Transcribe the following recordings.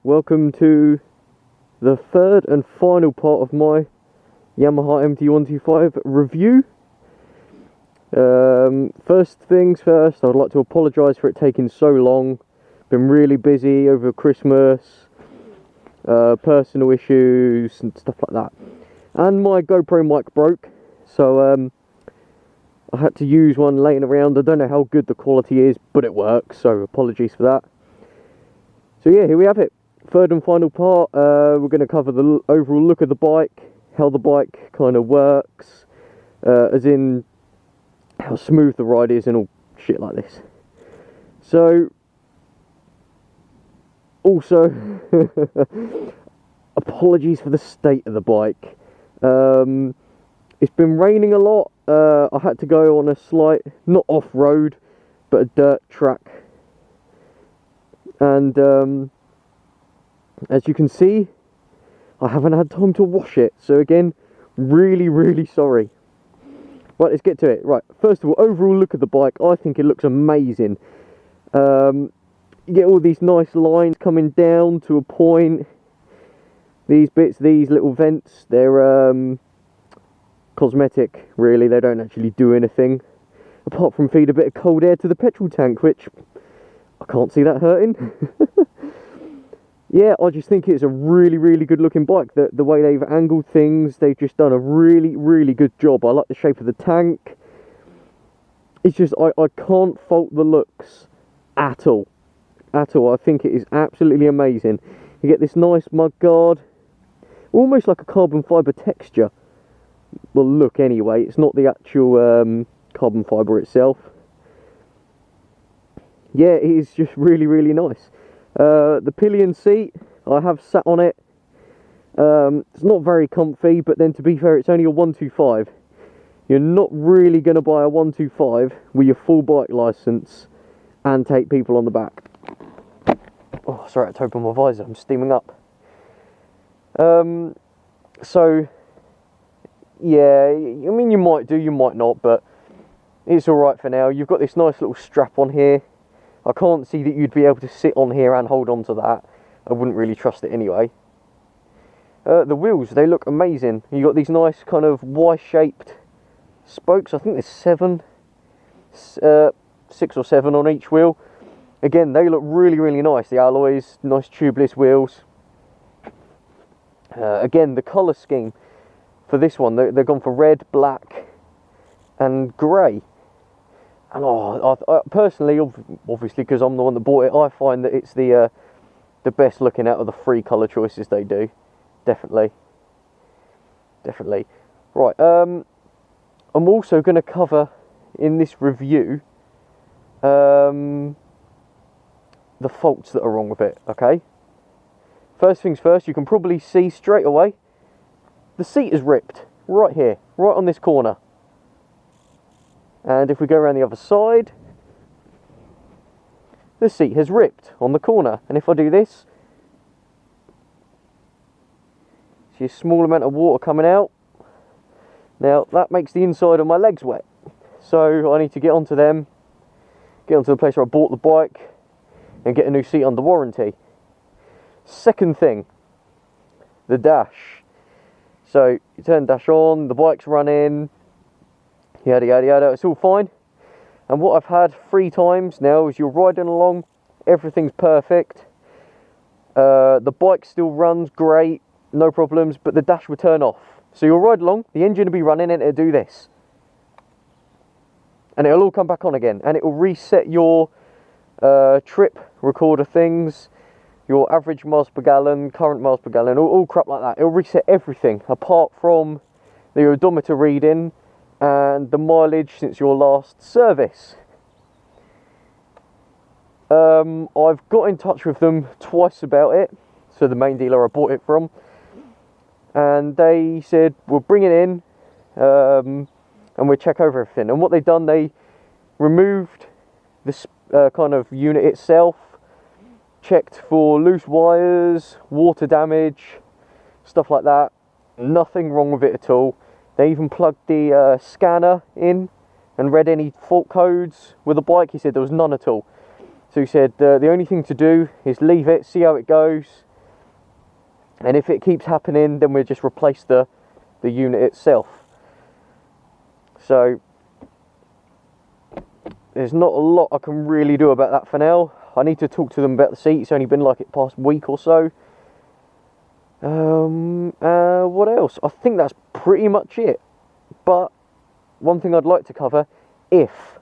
welcome to the third and final part of my Yamaha MT125 review. First things first, I'd like to apologise for it taking so long. Been really busy over Christmas, personal issues and stuff like that. And my GoPro mic broke, so I had to use one laying around. I don't know how good the quality is, but it works, so apologies for that. So yeah, here we have it. Third and final part. We're going to cover the overall look of the bike, how the bike kind of works, as in how smooth the ride is and all shit like this. So, also, apologies for the state of the bike. It's been raining a lot. I had to go on a slight, not off-road, but a dirt track. And as you can see, I haven't had time to wash it. So again, really sorry. Right, let's get to it. Right, first of all, overall look at the bike. I think it looks amazing. You get all these nice lines coming down to a point. These bits, these little vents, they're cosmetic, really. They don't actually do anything, apart from feed a bit of cold air to the petrol tank, which I can't see that hurting. Yeah, I just think it's a really good looking bike. The way they've angled things, they've just done a really good job. I like the shape of the tank. It's just, I can't fault the looks at all. At all. I think it is absolutely amazing. You get this nice mud guard, almost like a carbon fibre texture. Well, look anyway, it's not the actual carbon fibre itself. Yeah, it is just really nice. The pillion seat, I have sat on it. It's not very comfy, but then to be fair, it's only a 125. You're not really going to buy a 125 with your full bike licence and take people on the back. Oh, sorry, I had to open my visor, I'm steaming up. So, yeah, I mean, you might do, you might not, but it's alright for now. You've got this nice little strap on here. I can't see that you'd be able to sit on here and hold on to that. I wouldn't really trust it anyway. The wheels, they look amazing. You've got these nice kind of Y-shaped spokes. I think there's 6 or 7 on each wheel. Again, they look really nice. The alloys, nice tubeless wheels. Again, the colour scheme for this one, they've gone for red, black and grey. And I personally, obviously, because I'm the one that bought it, I find that it's the best looking out of the 3 colour choices they do. Definitely. Right, I'm also going to cover in this review the faults that are wrong with it, okay? First things first, you can probably see straight away, the seat is ripped, right here, right on this corner. And if we go around the other side, the seat has ripped on the corner. And if I do this, see a small amount of water coming out. Now that makes the inside of my legs wet. So I need to get onto them, get onto the place where I bought the bike and get a new seat under warranty. Second thing, the dash. So you turn the dash on, the bike's running, yada, it's all fine. And what I've had 3 times now is you're riding along, everything's perfect. The bike still runs great, no problems, but the dash will turn off. So you'll ride along, the engine will be running and it'll do this. And it'll all come back on again. And it will reset your trip recorder things, your average miles per gallon, current miles per gallon, all crap like that. It'll reset everything apart from the odometer reading and the mileage since your last service. I've got in touch with them twice about it, so the main dealer I bought it from, and they said we'll bring it in and we'll check over everything. And what they've done, they removed this kind of unit itself, checked for loose wires, water damage, stuff like that. Nothing wrong with it at all. They even plugged the scanner in and read any fault codes with the bike. He said there was none at all. So he said the only thing to do is leave it, see how it goes, and if it keeps happening, then we'll just replace the unit itself. So there's not a lot I can really do about that for now. I need to talk to them about the seat. It's only been like it past week or so. What else? I think that's pretty much it. But one thing I'd like to cover, if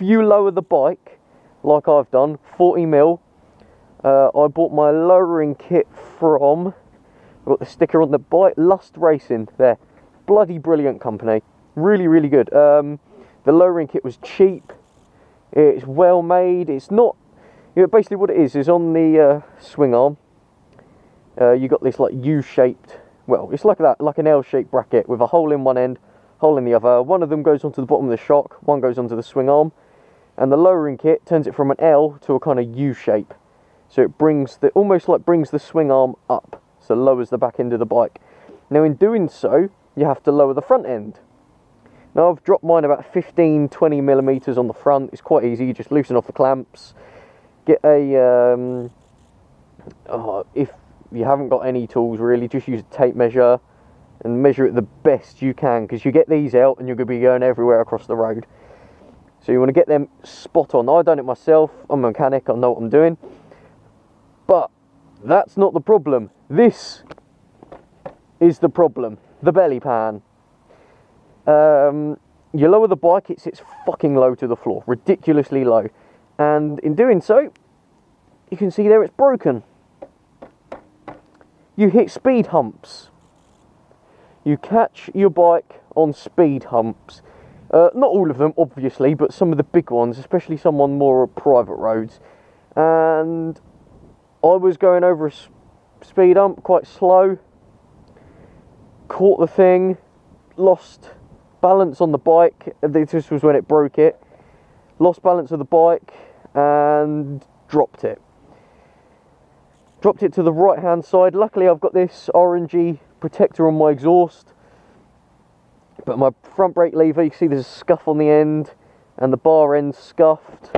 you lower the bike like I've done, 40mm, I bought my lowering kit from, I've got the sticker on the bike, Lust Racing. There, bloody brilliant company, really, really good. The lowering kit was cheap, it's well made. It's not, you know, basically what it is on the swing arm, you got this like U-shaped, well, it's like that, like an L-shaped bracket with a hole in one end, hole in the other. One of them goes onto the bottom of the shock, one goes onto the swing arm, and the lowering kit turns it from an L to a kind of U shape. So it brings the, almost like brings the swing arm up, so lowers the back end of the bike. Now in doing so, you have to lower the front end. Now I've dropped mine about 15-20mm on the front. It's quite easy, you just loosen off the clamps, get a, if you haven't got any tools really, just use a tape measure and measure it the best you can, because you get these out and you're going to be going everywhere across the road. So you want to get them spot on. I've done it myself, I'm a mechanic, I know what I'm doing. But that's not the problem. This is the problem, the belly pan. You lower the bike, it sits fucking low to the floor, ridiculously low. And in doing so, you can see there it's broken. You hit speed humps. You catch your bike on speed humps. Not all of them, obviously, but some of the big ones, especially some on more private roads. And I was going over a speed hump, quite slow. Caught the thing, lost balance on the bike. This was when it broke it. Lost balance of the bike and dropped it. Dropped it to the right hand side. Luckily I've got this orangey protector on my exhaust, but my front brake lever, you can see there's a scuff on the end and the bar end's scuffed.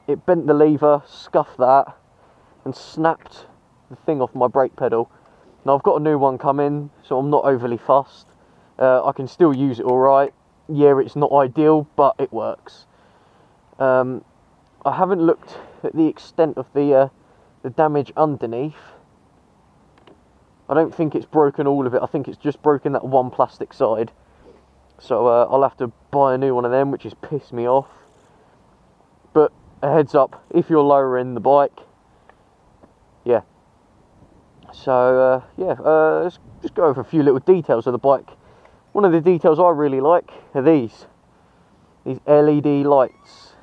It bent the lever, scuffed that and snapped the thing off my brake pedal. Now I've got a new one coming, so I'm not overly fussed. I can still use it alright. Yeah, it's not ideal, but it works. I haven't looked at the extent of the damage underneath. I don't think it's broken all of it. I think it's just broken that one plastic side. So I'll have to buy a new one of them, which has pissed me off. But a heads up, if you're lowering the bike, yeah. So yeah, let's just go over a few little details of the bike. One of the details I really like are these LED lights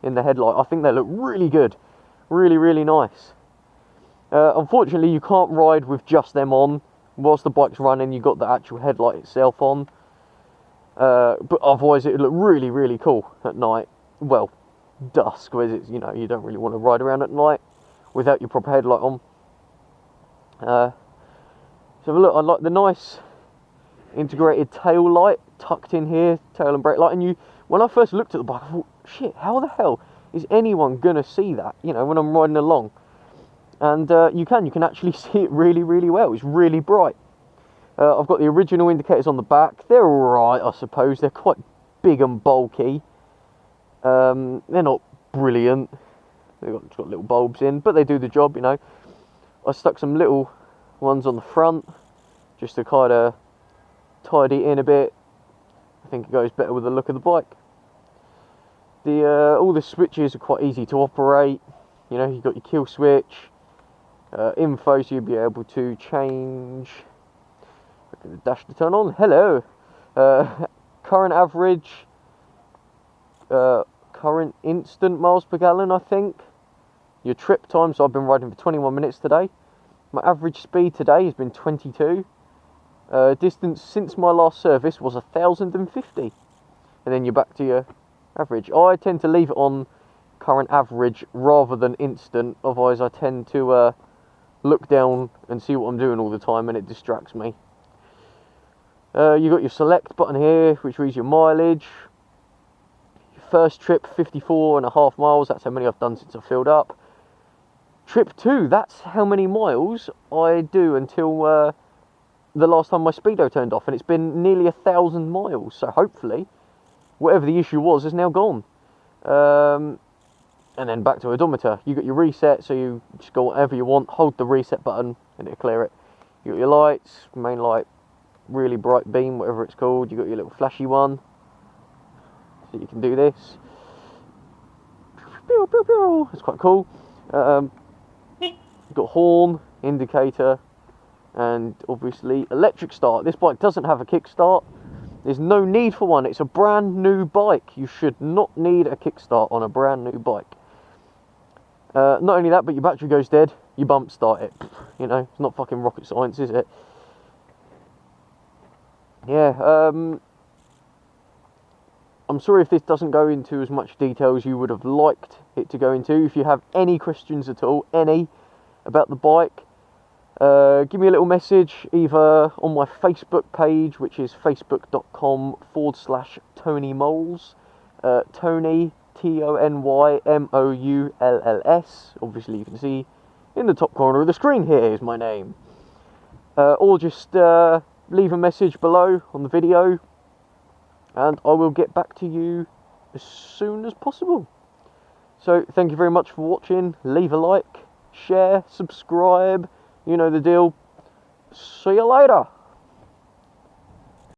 in the headlight. I think they look really good, really, really nice. Unfortunately, you can't ride with just them on. Whilst the bike's running, you've got the actual headlight itself on. But otherwise, it would look really, really cool at night. Well, dusk, where it's, you know, you don't really want to ride around at night without your proper headlight on. So look, I like the nice integrated tail light tucked in here, tail and brake light. And when I first looked at the bike, I thought, shit, how the hell is anyone gonna see that, you know, when I'm riding along? And you can actually see it really, really well. It's really bright. I've got the original indicators on the back. They're alright, I suppose. They're quite big and bulky. They're not brilliant. They've got little bulbs in, but they do the job, you know. I stuck some little ones on the front just to kind of tidy it in a bit. I think it goes better with the look of the bike. All the switches are quite easy to operate. You know, you've got your kill switch, info, so you'll be able to change. Look at the dash to turn on. Hello. Current average, current instant miles per gallon, I think. Your trip time, so I've been riding for 21 minutes today. My average speed today has been 22. Distance since my last service was 1,050. And then you're back to your average. I tend to leave it on current average rather than instant, otherwise I tend to look down and see what I'm doing all the time and it distracts me. You've got your select button here, which reads your mileage. Your first trip, 54.5 miles, that's how many I've done since I filled up. trip 2, that's how many miles I do until the last time my speedo turned off, and it's been nearly 1,000 miles. So hopefully, whatever the issue was is now gone. And then back to odometer. You got your reset, so you just go whatever you want. Hold the reset button, and it'll clear it. You got your lights, main light, really bright beam, whatever it's called. You got your little flashy one, so you can do this. It's quite cool. You've got horn, indicator, and obviously electric start. This bike doesn't have a kickstart. There's no need for one. It's a brand new bike. You should not need a kickstart on a brand new bike. Not only that, but your battery goes dead, you bump start it. You know, it's not fucking rocket science, is it? Yeah, I'm sorry if this doesn't go into as much detail as you would have liked it to go into. If you have any questions at all, about the bike, give me a little message either on my Facebook page, which is facebook.com/Tony Moulls. Tony, TonyMoulls. Obviously you can see in the top corner of the screen here is my name. Or just leave a message below on the video, and I will get back to you as soon as possible. So thank you very much for watching. Leave a like, share, subscribe, you know the deal. See you later.